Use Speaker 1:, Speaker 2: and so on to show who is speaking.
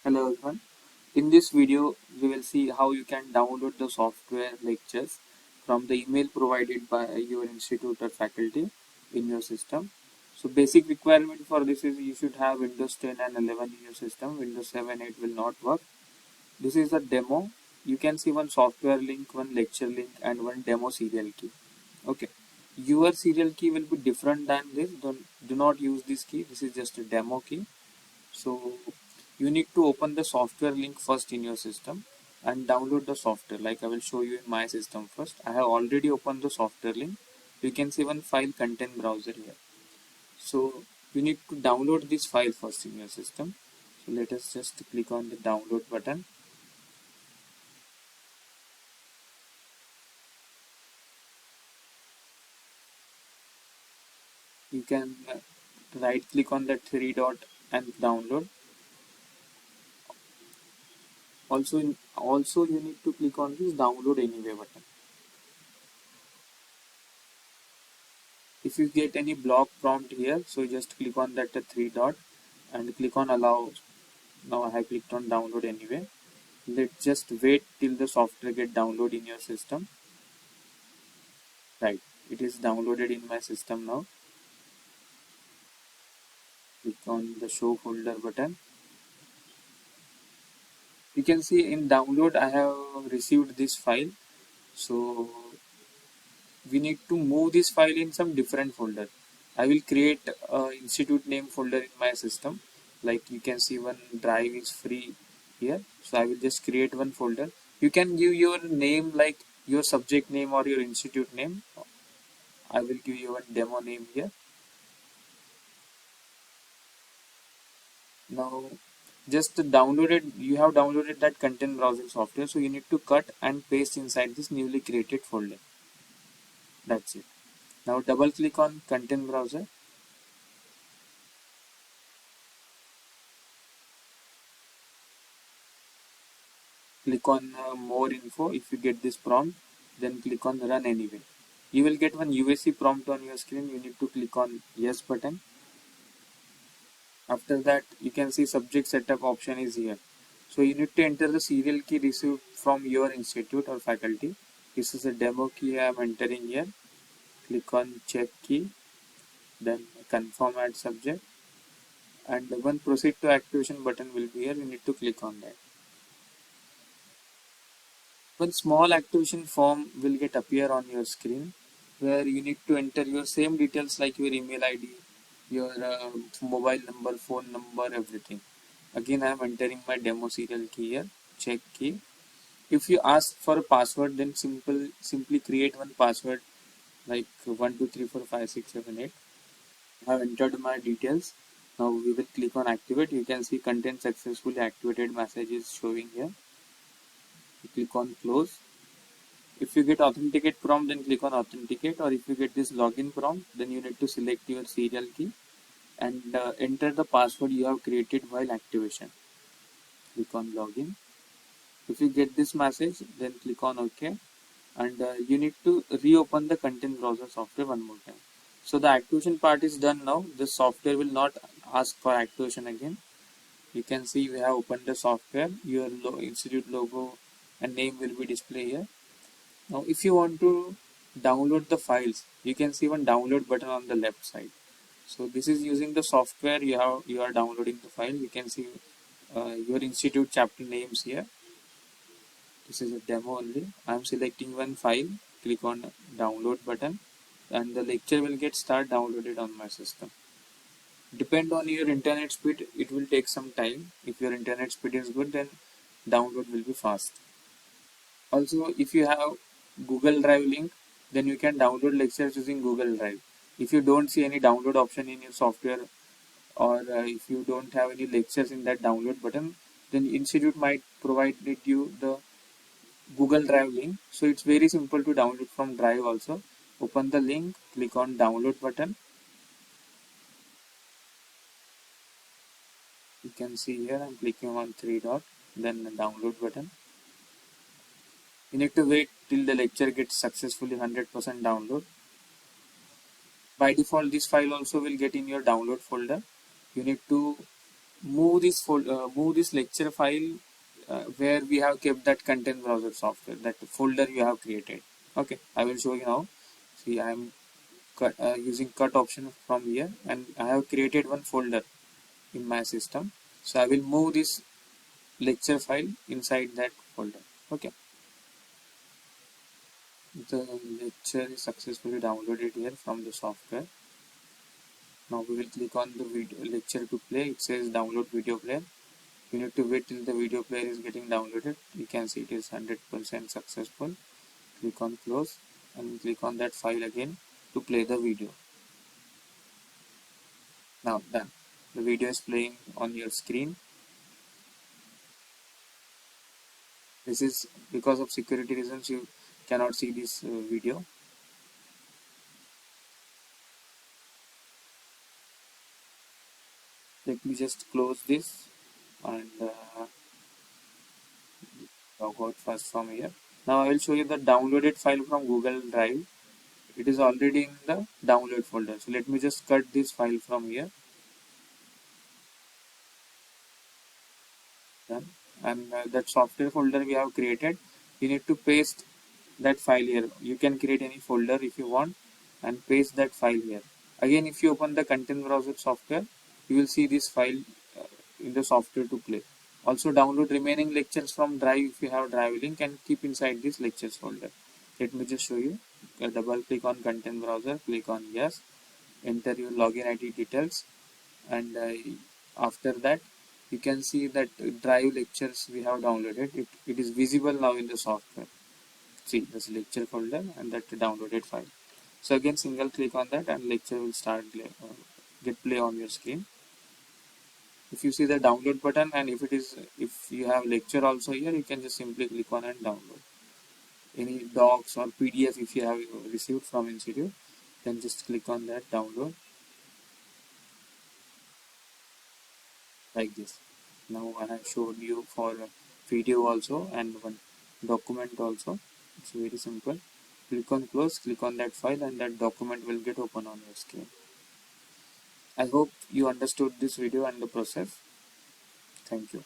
Speaker 1: Hello everyone. In this video, we will see how you can download the software lectures from the email provided by your institute or faculty in your system. So basic requirement for this is you should have Windows 10 and 11 in your system. Windows 7, 8 will not work. This is a demo. You can see one software link, one lecture link and one demo serial key. Okay. Your serial key will be different than this. Do not use this key. This is just a demo key. So you need to open the software link first in your system and download the software. Like I will show you in my system first. I have already opened the software link. You can see one file content browser here. So you need to download this file first in your system. So let us just click on the download button. You can right click on that three dot and download. Also you need to click on this download anyway button. If you get any block prompt here, so just click on that three dot and click on allow. Now I have clicked on download anyway. Let's just wait till the software get download in your system. Right, it is downloaded in my system now. Click on the show folder button. You can see in download I have received this file. So we need to move this file in some different folder. I will create a institute name folder in my system. Like you can see one drive is free here. So I will just create one folder. You can give your name like your subject name or your institute name. I will give you one demo name here. Now just downloaded, you have downloaded that content browser software. So you need to cut and paste inside this newly created folder. That's it. Now double click on content browser. Click on more info. If you get this prompt, then click on run anyway. You will get one UAC prompt on your screen. You need to click on yes button. After that, you can see subject setup option is here. So you need to enter the serial key received from your institute or faculty. This is a demo key I am entering here. Click on check key, then confirm add subject, and one proceed to activation button will be here. You need to click on that. One small activation form will get appear on your screen where you need to enter your same details like your email ID, your mobile number, phone number, everything. Again, I am entering my demo serial key here, check key. If you ask for a password, then simply create one password like 12345678. I have entered my details. Now we will click on activate. You can see content successfully activated message is showing here. You click on close. If you get authenticate prompt, then click on authenticate, or if you get this login prompt, then you need to select your serial key and enter the password you have created while activation. Click on login. If you get this message, then click on OK, and you need to reopen the content browser software one more time. So the activation part is done now. The software will not ask for activation again. You can see we have opened the software. Your institute logo and name will be displayed here. Now, if you want to download the files, you can see one download button on the left side. So this is using the software you are downloading the file. You can see your institute chapter names here. This is a demo only. I am selecting one file. Click on download button, and the lecture will get start downloaded on my system. Depend on your internet speed. It will take some time. If your internet speed is good, then download will be fast. Also, if you have Google Drive link, then you can download lectures using Google Drive. If you don't see any download option in your software, or if you don't have any lectures in that download button, then institute might provide you the Google Drive link. So it's very simple to download from Drive also. Open the link, click on download button. You can see here I'm clicking on three dot, then the download button. You need to wait till the lecture gets successfully 100% download. By default, this file also will get in your download folder. You need to move this lecture file where we have kept that content browser software, that folder you have created. Okay, I will show you now. See, I am using cut option from here, and I have created one folder in my system. So I will move this lecture file inside that folder. Okay, the lecture is successfully downloaded here from the software. Now we will click on the video lecture to play. It says download video player. You need to wait till the video player is getting downloaded. You can see it is 100% successful. Click on close and click on that file again to play the video. Now done. The video is playing on your screen. This is because of security reasons you cannot see this video. Let me just close this and log out first from here. Now I will show you the downloaded file from Google Drive. It is already in the download folder. So let me just cut this file from here. Done. And that software folder we have created, you need to paste that file here. You can create any folder if you want and paste that file here. Again, if you open the content browser software, you will see this file in the software to play. Also download remaining lectures from Drive if you have Drive link and keep inside this lectures folder. Let me just show you. Double click on content browser, click on yes, enter your login ID details, and after that you can see that Drive lectures we have downloaded. It is visible now in the software. See this lecture folder and that downloaded file. So again single click on that and lecture will start get play on your screen. If you see the download button, and if you have lecture also here, you can just simply click on and download. Any docs or PDF if you have received from Institute, then just click on that download like this. Now I have showed you for video also and one document also. It's very simple. Click on close, click on that file, and that document will get open on your screen. I hope you understood this video and the process. Thank you.